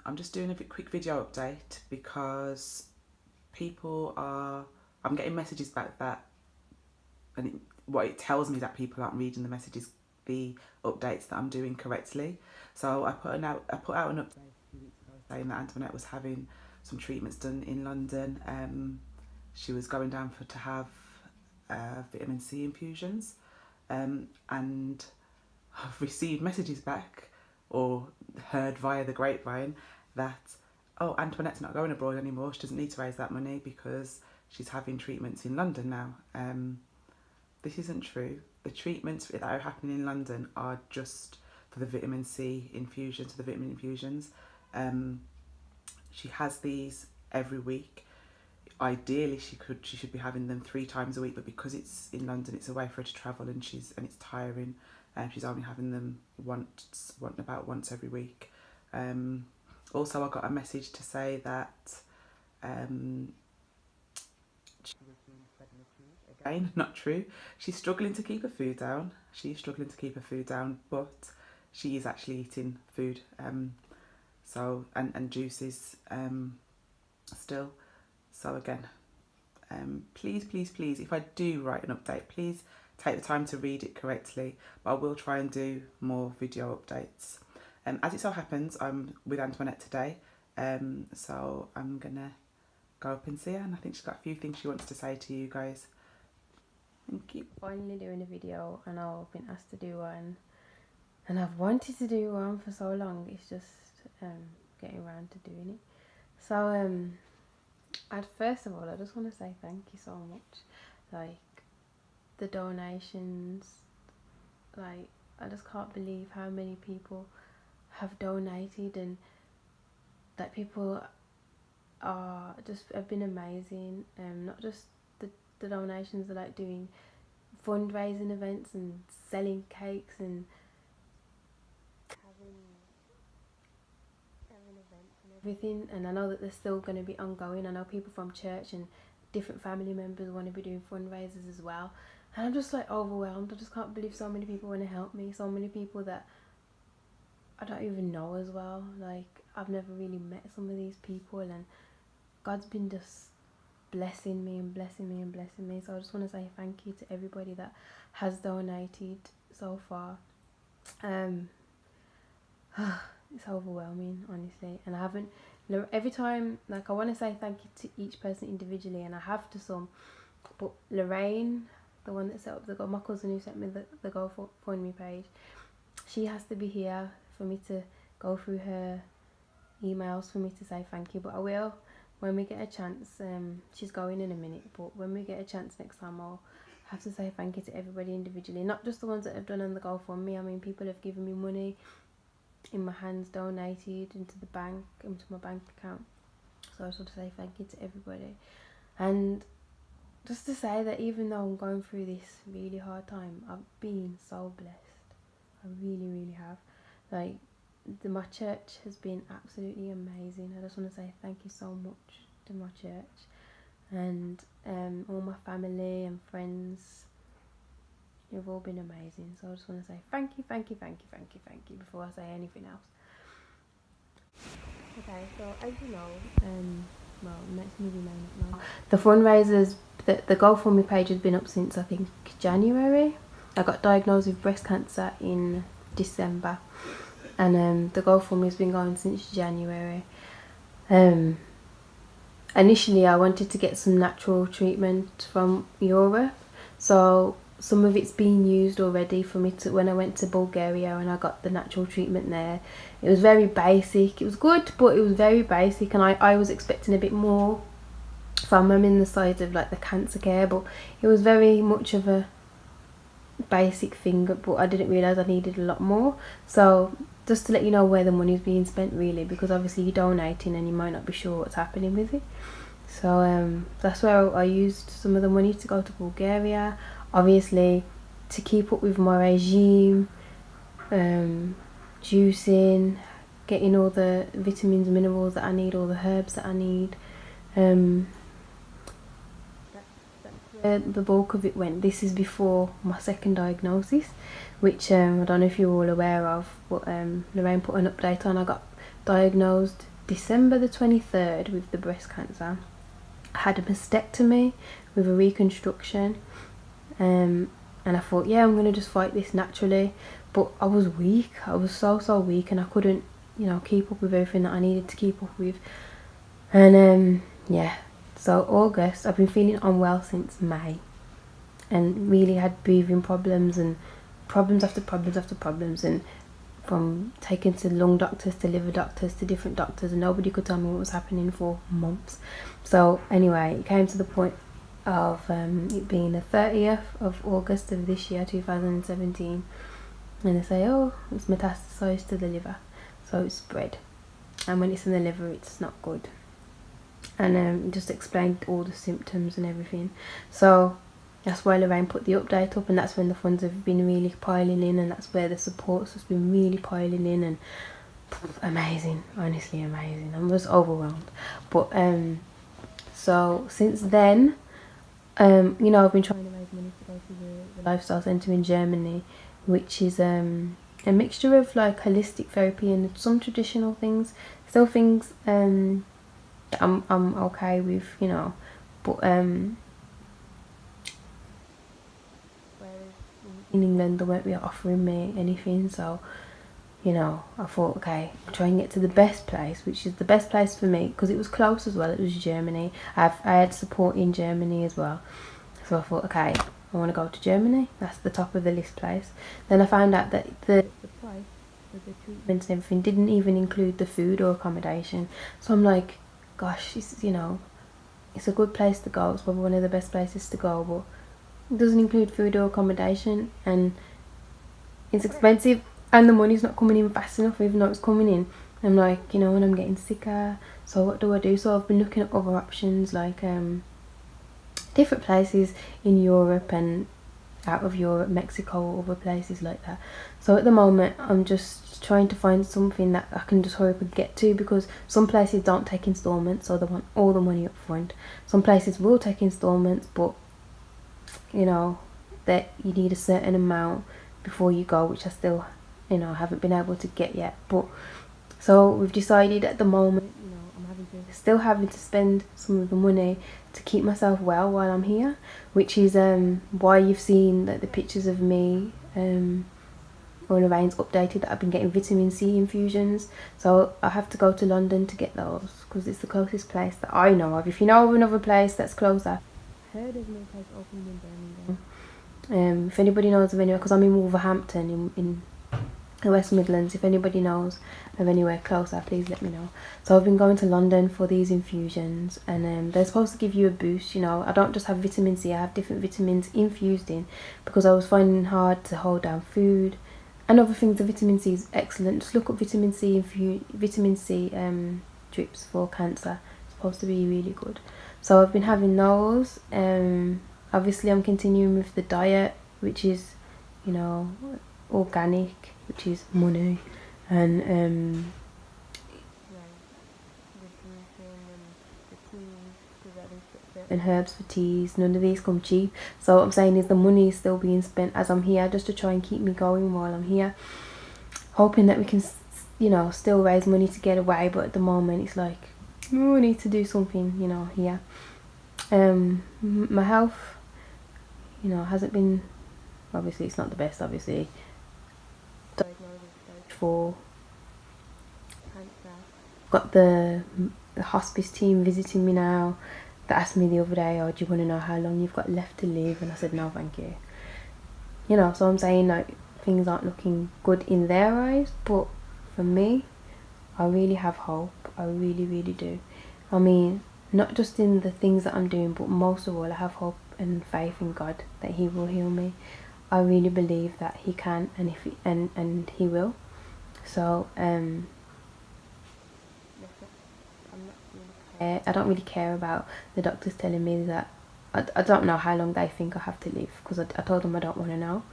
I'm just doing a quick video update because I'm getting messages back that, and what it tells me that people aren't reading the messages, the updates that I'm doing correctly. So I put out an update a few weeks ago saying that Antoinette was having some treatments done in London. She was going down to have vitamin C infusions, and I've received messages back or heard via the grapevine that, oh, Antoinette's not going abroad anymore. She doesn't need to raise that money because she's having treatments in London now. This isn't true. The treatments that are happening in London are just for the vitamin C infusions, the vitamin infusions. She has these every week. Ideally, she should be having them 3 times a week, but because it's in London, it's a way for her to travel, and it's tiring. She's only having them about once every week. Also, I got a message to say that she was being fed liquid. Again, not true. She's struggling to keep her food down. But she is actually eating food. So and juices still. So again, please, if I do write an update, please take the time to read it correctly. But I will try and do more video updates. As it so happens, I'm with Antoinette today, so I'm gonna go up and see her, and I think she's got a few things she wants to say to you guys. Thank you. Finally doing a video. I know I've been asked to do one, and I've wanted to do one for so long. It's just getting around to doing it. So first of all, I just want to say thank you so much. Like, the donations, like, I just can't believe how many people have donated, and that people have been amazing. Not just the donations, are like doing fundraising events and selling cakes and having events and everything. And I know that they're still going to be ongoing. I know people from church and different family members want to be doing fundraisers as well, and I'm just like overwhelmed. I just can't believe so many people want to help me, so many people that I don't even know as well. Like, I've never really met some of these people, and God's been just blessing me and blessing me and blessing me. So I just want to say thank you to everybody that has donated so far. It's overwhelming, honestly, and I haven't, every time, like, I want to say thank you to each person individually, and I have to some, but Lorraine, the one that set up my cousin who sent me the GoFundMe page, she has to be here for me to go through her emails for me to say thank you. But I will, when we get a chance. She's going in a minute, but when we get a chance next time, I'll have to say thank you to everybody individually, not just the ones that have done on the GoFundMe. I mean, people have given me money in my hands, donated into my bank account. So I just want to say thank you to everybody, and just to say that even though I'm going through this really hard time, I've been so blessed. I really have. Like, my church has been absolutely amazing. I just want to say thank you so much to my church, and all my family and friends. You've all been amazing. So I just want to say thank you before I say anything else. Okay, so as you know, well, next movie may not know. The fundraisers, the GoFundMe page has been up since, I think, January. I got diagnosed with breast cancer in December, and the GoFundMe has been going since January. Initially I wanted to get some natural treatment from Europe, so some of it's been used already for me to, when I went to Bulgaria and I got the natural treatment there. It was very basic. It was good, but it was very basic, and I was expecting a bit more from them in the side of like the cancer care, but it was very much of a basic thing, but I didn't realise I needed a lot more. So just to let you know where the money's being spent, really, because obviously you're donating and you might not be sure what's happening with it. So that's where I used some of the money to go to Bulgaria, obviously to keep up with my regime, juicing, getting all the vitamins, minerals that I need, all the herbs that I need. That's the bulk of it went. This is before my second diagnosis, which I don't know if you're all aware of, but Lorraine put an update on. I got diagnosed December the 23rd with the breast cancer. I had a mastectomy with a reconstruction, and I thought, yeah, I'm going to just fight this naturally. But I was weak. I was so weak, and I couldn't, keep up with everything that I needed to keep up with. And yeah, so August, I've been feeling unwell since May, and really had breathing problems and problems after problems after problems, and from taking to lung doctors to liver doctors to different doctors, and nobody could tell me what was happening for months. So anyway, it came to the point of it being the 30th of August of this year, 2017, and they say, oh, it's metastasized to the liver, so it's spread, and when it's in the liver it's not good. And just explained all the symptoms and everything. So that's why Lorraine put the update up, and that's when the funds have been really piling in, and that's where the supports has been really piling in, and amazing, honestly amazing. I'm just overwhelmed. But so since then, I've been trying to raise money to go to the lifestyle centre in Germany, which is a mixture of like holistic therapy and some traditional things, still things I'm okay with, but in England they weren't really offering me anything, so I thought, okay, try and get to the best place, which is the best place for me because it was close as well. It was Germany. I had support in Germany as well, so I thought, okay, I want to go to Germany. That's the top of the list place. Then I found out that the price for the treatments and everything didn't even include the food or accommodation. So I'm like, gosh, it's a good place to go. It's probably one of the best places to go, but it doesn't include food or accommodation, and it's expensive, and the money's not coming in fast enough, even though it's coming in. I'm like, and I'm getting sicker, so what do I do? So I've been looking at other options, like different places in Europe and out of Europe, Mexico, other places like that. So at the moment I'm just trying to find something that I can just hurry up and get to, because some places don't take installments, so they want all the money up front. Some places will take installments, but that you need a certain amount before you go, which I still haven't been able to get yet. But so we've decided at the moment, I'm still having to spend some of the money to keep myself well while I'm here, which is why you've seen that the pictures of me or Lorraine's updated that I've been getting vitamin C infusions. So I have to go to London to get those because it's the closest place that I know of. If you know of another place that's closer, I heard of no place opening in Birmingham. If anybody knows of anywhere, because I'm in Wolverhampton in the West Midlands, if anybody knows of anywhere closer, please let me know. So I've been going to London for these infusions, and they're supposed to give you a boost. I don't just have vitamin C, I have different vitamins infused in, because I was finding it hard to hold down food and other things. The vitamin C is excellent. Just look up vitamin C drips for cancer. It's supposed to be really good. So I've been having those. Obviously I'm continuing with the diet, which is organic, which is money, and and herbs for teas. None of these come cheap. So what I'm saying is the money is still being spent as I'm here, just to try and keep me going while I'm here, hoping that we can still raise money to get away. But at the moment it's like, oh, I need to do something here. My health hasn't been, obviously it's not the best, obviously. Stage 4 cancer. Got the hospice team visiting me now. They asked me the other day, oh, do you want to know how long you've got left to live? And I said, no, thank you. So I'm saying, like, things aren't looking good in their eyes, but for me, I really have hope. I really, really do. I mean, not just in the things that I'm doing, but most of all, I have hope and faith in God that He will heal me. I really believe that He can, and and He will. So I don't really care about the doctors telling me that. I don't know how long they think I have to live, because I told them I don't want to know.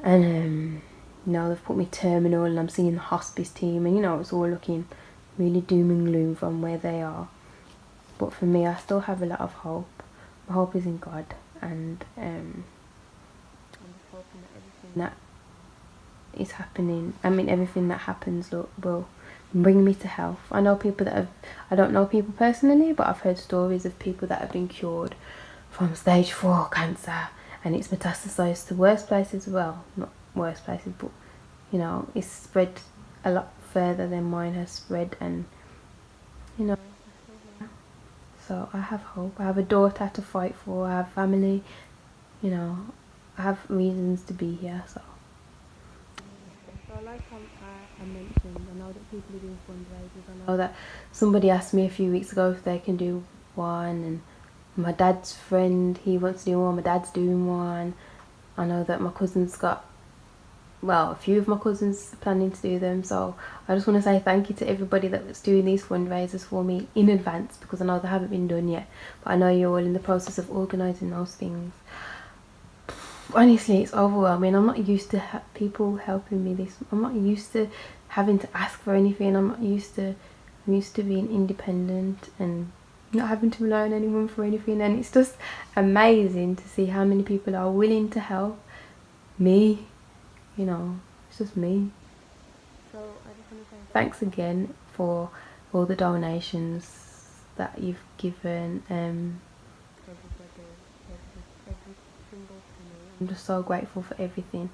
And they've put me terminal, and I'm seeing the hospice team, and it's all looking really doom and gloom from where they are. But for me, I still have a lot of hope. My hope is in God, and I'm just hoping that everything that is happening, I mean everything that happens will bring me to health. I know people that have, I don't know people personally, but I've heard stories of people that have been cured from stage 4 cancer, and it's metastasized to worse places as well. Not worse places, but you know, it's spread a lot further than mine has spread, and you know, so I have hope. I have a daughter to fight for, I have family, you know, I have reasons to be here. So like I mentioned, I know that people are doing fundraisers. I know that somebody asked me a few weeks ago if they can do one, and my dad's friend, he wants to do one, my dad's doing one. I know that my cousin's got, well, a few of my cousins are planning to do them. So I just want to say thank you to everybody that was doing these fundraisers for me in advance, because I know they haven't been done yet, but I know you're all in the process of organising those things. Honestly, it's overwhelming. I'm not used to people helping me this. I'm not used to having to ask for anything. I'm used to being independent and not having to rely on anyone for anything. And it's just amazing to see how many people are willing to help me. You know, it's just me. So I just want to say thanks again for all the donations that you've given. I'm just so grateful for everything.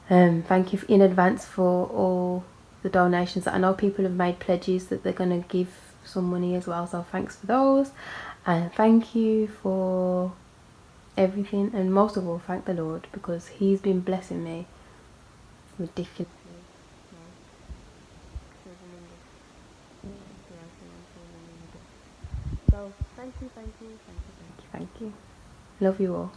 Thank you in advance for all the donations. I know people have made pledges that they're going to give some money as well, so thanks for those, and thank you for everything, and most of all thank the Lord, because he's been blessing me ridiculously. So thank you. Love you all.